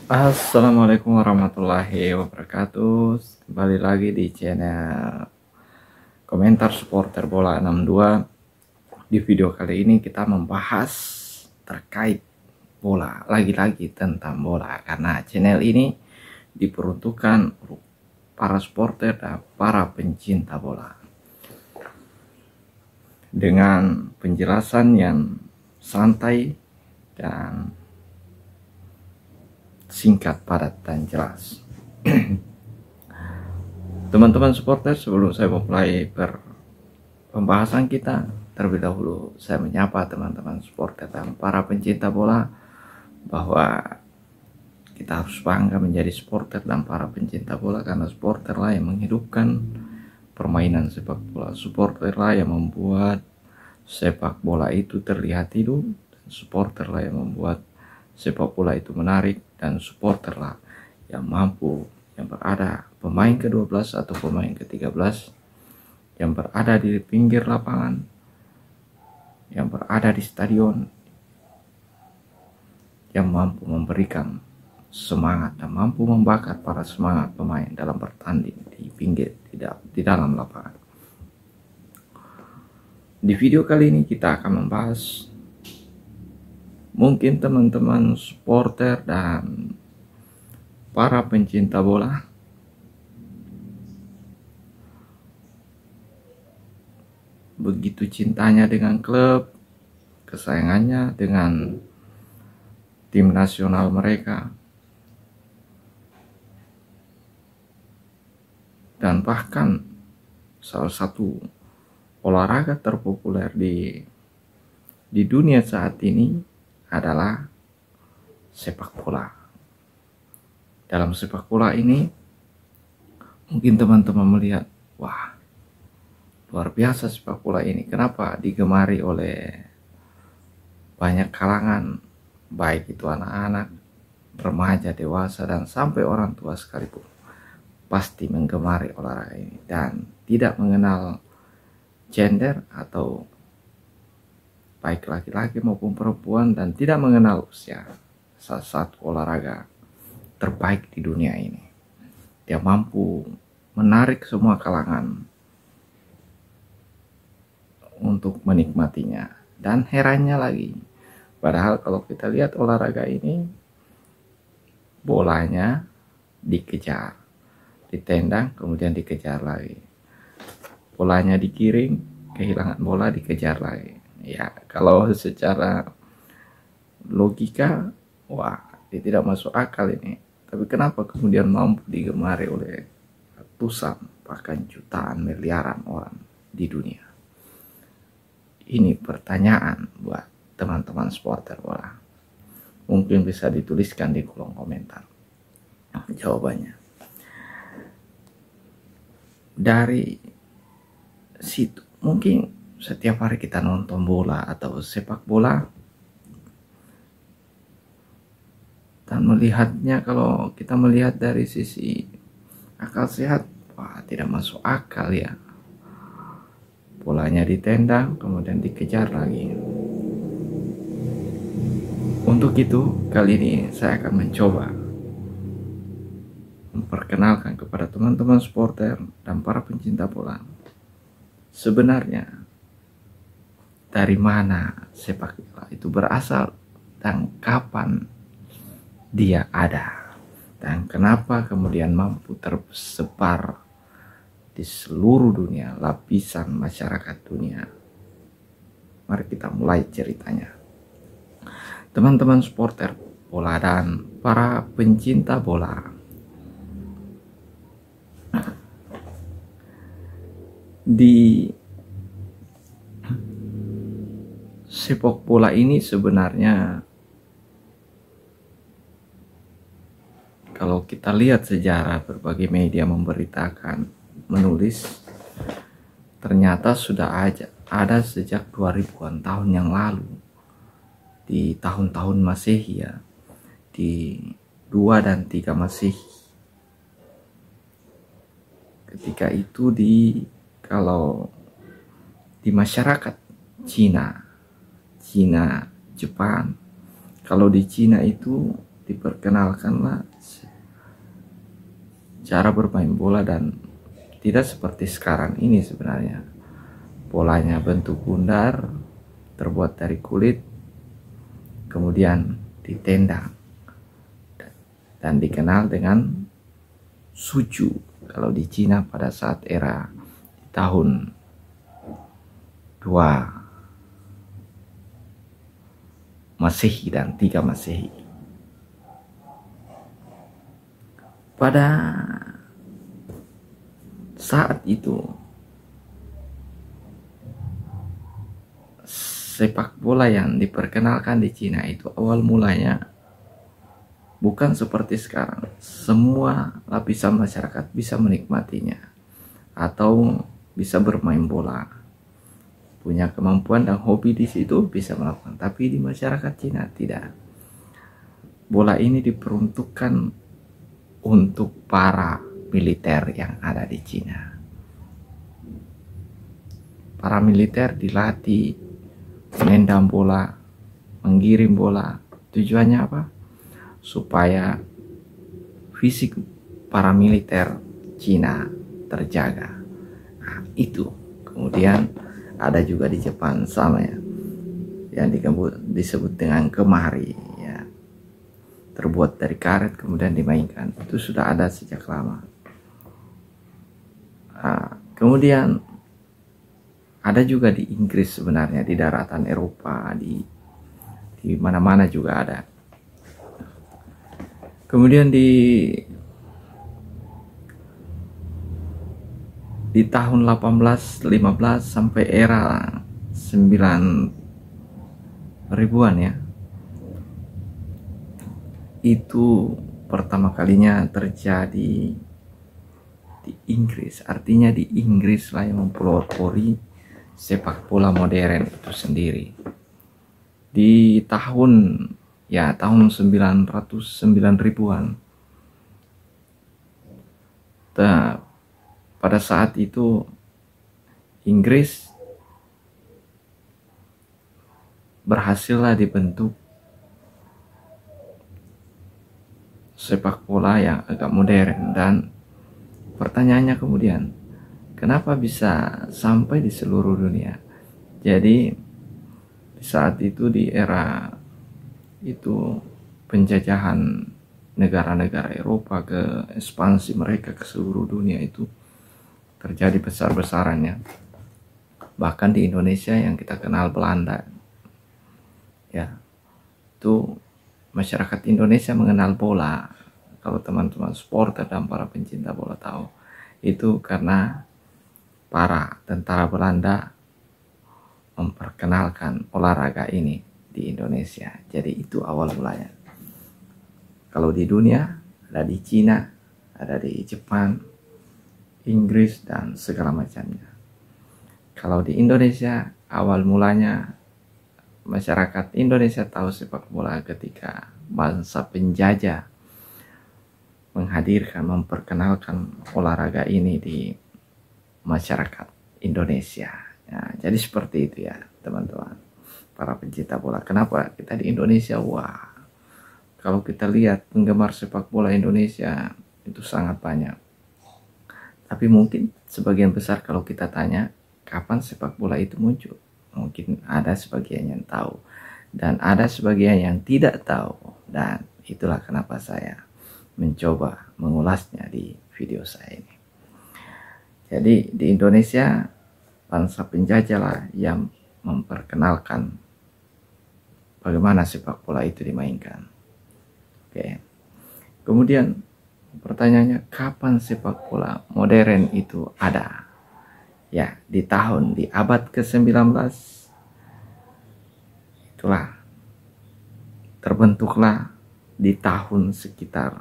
Assalamualaikum warahmatullahi wabarakatuh. Kembali lagi di channel Komentar Supporter Bola 62. Di video kali ini kita membahas terkait bola, lagi-lagi tentang bola, karena channel ini diperuntukkan untuk para supporter dan para pencinta bola, dengan penjelasan yang santai dan singkat, padat, dan jelas. Teman-teman supporter, sebelum saya memulai pembahasan kita, terlebih dahulu saya menyapa teman-teman supporter dan para pencinta bola bahwa kita harus bangga menjadi supporter dan para pencinta bola, karena supporter lah yang menghidupkan permainan sepak bola. Supporter lah yang membuat sepak bola itu terlihat hidup, dan supporter lah yang membuat sepak bola itu menarik, dan supporter lah yang mampu, yang berada pemain ke-12 atau pemain ke-13 yang berada di pinggir lapangan, yang berada di stadion, yang mampu memberikan semangat dan mampu membakar para semangat pemain dalam bertanding di pinggir, di dalam lapangan. Di video kali ini kita akan membahas, mungkin teman-teman supporter dan para pencinta bola begitu cintanya dengan klub kesayangannya, dengan tim nasional mereka, dan bahkan salah satu olahraga terpopuler di dunia saat ini adalah sepak bola. Dalam sepak bola ini mungkin teman-teman melihat, wah, luar biasa sepak bola ini. Kenapa digemari oleh banyak kalangan, baik itu anak-anak, remaja, dewasa, dan sampai orang tua sekalipun pasti menggemari olahraga ini, dan tidak mengenal gender atau baik laki-laki maupun perempuan, dan tidak mengenal usia. Salah satu olahraga terbaik di dunia ini, dia mampu menarik semua kalangan untuk menikmatinya. Dan herannya lagi, padahal kalau kita lihat olahraga ini, bolanya dikejar, ditendang, kemudian dikejar lagi, bolanya digiring, kehilangan bola, dikejar lagi. Ya, kalau secara logika, wah, dia tidak masuk akal ini. Tapi kenapa kemudian mampu digemari oleh ratusan, bahkan jutaan, miliaran orang di dunia? Ini pertanyaan buat teman-teman supporter bola. Mungkin bisa dituliskan di kolom komentar jawabannya. Dari situ, mungkin setiap hari kita nonton bola atau sepak bola dan melihatnya, kalau kita melihat dari sisi akal sehat, wah, tidak masuk akal ya. Bolanya ditendang, kemudian dikejar lagi. Untuk itu, kali ini saya akan mencoba memperkenalkan kepada teman-teman supporter dan para pencinta bola, sebenarnya dari mana sepak bola itu berasal dan kapan dia ada, dan kenapa kemudian mampu tersebar di seluruh dunia, lapisan masyarakat dunia. Mari kita mulai ceritanya. Teman-teman supporter bola dan para pencinta bola, di sepak bola ini sebenarnya, kalau kita lihat sejarah, berbagai media memberitakan, menulis, ternyata sudah ada sejak 2000-an tahun yang lalu, di tahun-tahun Masehi ya, di 2 dan 3 Masehi. Ketika itu kalau di masyarakat Cina, Jepang, kalau di Cina itu diperkenalkanlah cara bermain bola, dan tidak seperti sekarang ini sebenarnya. Bolanya bentuk bundar, terbuat dari kulit, kemudian ditendang dan dikenal dengan suju kalau di Cina pada saat era tahun 2 Masehi dan 3 Masehi. Pada saat itu sepak bola yang diperkenalkan di Cina itu awal mulanya bukan seperti sekarang. Semua lapisan masyarakat bisa menikmatinya atau bisa bermain bola, punya kemampuan dan hobi di situ bisa melakukan. Tapi di masyarakat Cina tidak. Bola ini diperuntukkan untuk para militer yang ada di Cina. Para militer dilatih menendang bola, menggiring bola. Tujuannya apa? Supaya fisik para militer Cina terjaga. Nah, itu. Kemudian ada juga di Jepang sama ya, yang disebut dengan kemari ya, terbuat dari karet kemudian dimainkan. Itu sudah ada sejak lama. Kemudian ada juga di Inggris sebenarnya, di daratan Eropa, di mana-mana juga ada. Kemudian di tahun 1815 sampai era 9.000-an ya, itu pertama kalinya terjadi di Inggris. Artinya di Inggris lah yang mempelopori sepak bola modern itu sendiri. Di tahun 900-9.000-an. Pada saat itu Inggris berhasillah dibentuk sepak bola yang agak modern. Dan pertanyaannya kemudian, kenapa bisa sampai di seluruh dunia? Jadi di saat itu, di era itu penjajahan negara-negara Eropa, ke ekspansi mereka ke seluruh dunia itu terjadi besar-besarannya. Bahkan di Indonesia yang kita kenal Belanda ya, itu masyarakat Indonesia mengenal bola. Kalau teman-teman supporter dan para pencinta bola tahu, itu karena para tentara Belanda memperkenalkan olahraga ini di Indonesia. Jadi itu awal mulanya. Kalau di dunia ada di Cina, ada di Jepang, Inggris, dan segala macamnya. Kalau di Indonesia awal mulanya masyarakat Indonesia tahu sepak bola ketika bangsa penjajah menghadirkan, memperkenalkan olahraga ini di masyarakat Indonesia. Ya, jadi seperti itu ya teman-teman, para pencinta bola. Kenapa kita di Indonesia? Wah, kalau kita lihat penggemar sepak bola Indonesia itu sangat banyak. Tapi mungkin sebagian besar kalau kita tanya kapan sepak bola itu muncul, mungkin ada sebagian yang tahu dan ada sebagian yang tidak tahu. Dan itulah kenapa saya mencoba mengulasnya di video saya ini. Jadi di Indonesia bangsa penjajah lah yang memperkenalkan bagaimana sepak bola itu dimainkan. Oke. Kemudian pertanyaannya, kapan sepak bola modern itu ada? Ya, di abad ke-19 itulah terbentuklah di tahun sekitar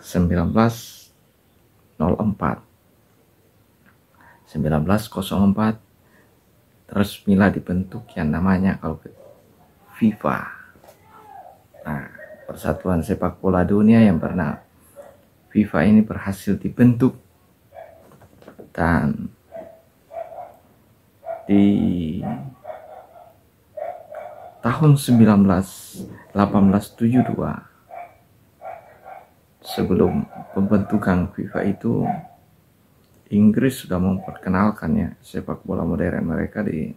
1904 resmilah dibentuk yang namanya kalau FIFA. Nah, Persatuan Sepak Bola Dunia yang pernah FIFA ini berhasil dibentuk, dan di tahun 1872 sebelum pembentukan FIFA itu Inggris sudah memperkenalkannya sepak bola modern mereka di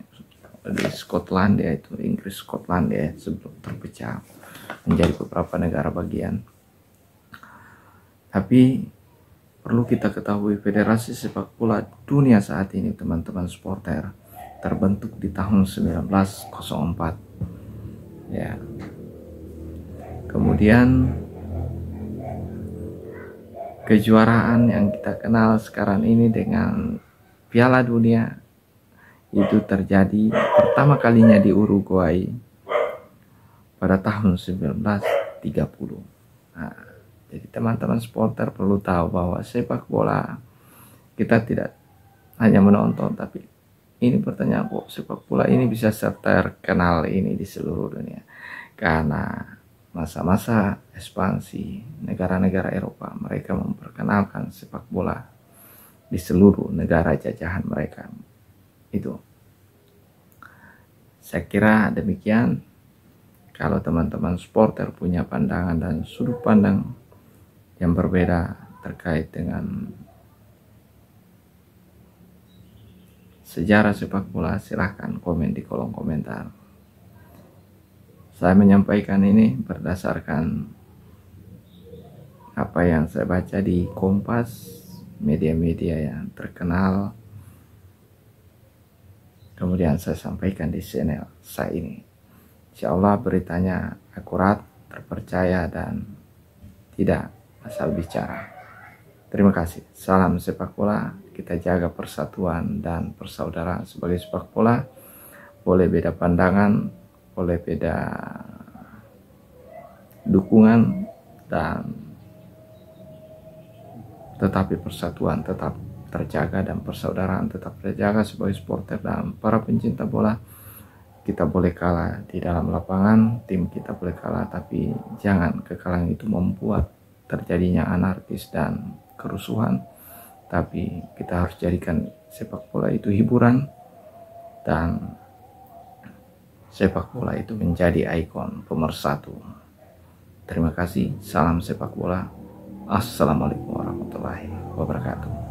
Skotlandia, itu Inggris Skotlandia sebelum terpecah menjadi beberapa negara bagian. Tapi perlu kita ketahui, federasi sepak bola dunia saat ini, teman-teman supporter, terbentuk di tahun 1904 ya. Kemudian kejuaraan yang kita kenal sekarang ini dengan Piala Dunia itu terjadi pertama kalinya di Uruguay pada tahun 1930. Nah, jadi teman-teman supporter perlu tahu bahwa sepak bola kita tidak hanya menonton, tapi ini pertanyaan, kok sepak bola ini bisa terkenal ini di seluruh dunia? Karena masa-masa ekspansi negara-negara Eropa, mereka memperkenalkan sepak bola di seluruh negara jajahan mereka. Itu saya kira demikian. Kalau teman-teman supporter punya pandangan dan sudut pandang yang berbeda terkait dengan sejarah sepak bola, silahkan komen di kolom komentar. Saya menyampaikan ini berdasarkan apa yang saya baca di Kompas, media-media yang terkenal. Kemudian saya sampaikan di channel saya ini. Insya Allah beritanya akurat, terpercaya, dan tidak asal bicara. Terima kasih. Salam sepak bola. Kita jaga persatuan dan persaudaraan sebagai sepak bola. Boleh beda pandangan, boleh beda dukungan, dan tetapi persatuan tetap terjaga dan persaudaraan tetap terjaga sebagai supporter dan para pencinta bola. Kita boleh kalah di dalam lapangan, tim kita boleh kalah, tapi jangan kekalahan itu membuat terjadinya anarkis dan kerusuhan. Tapi kita harus jadikan sepak bola itu hiburan, dan sepak bola itu menjadi ikon pemersatu. Terima kasih. Salam sepak bola. Assalamualaikum warahmatullahi wabarakatuh.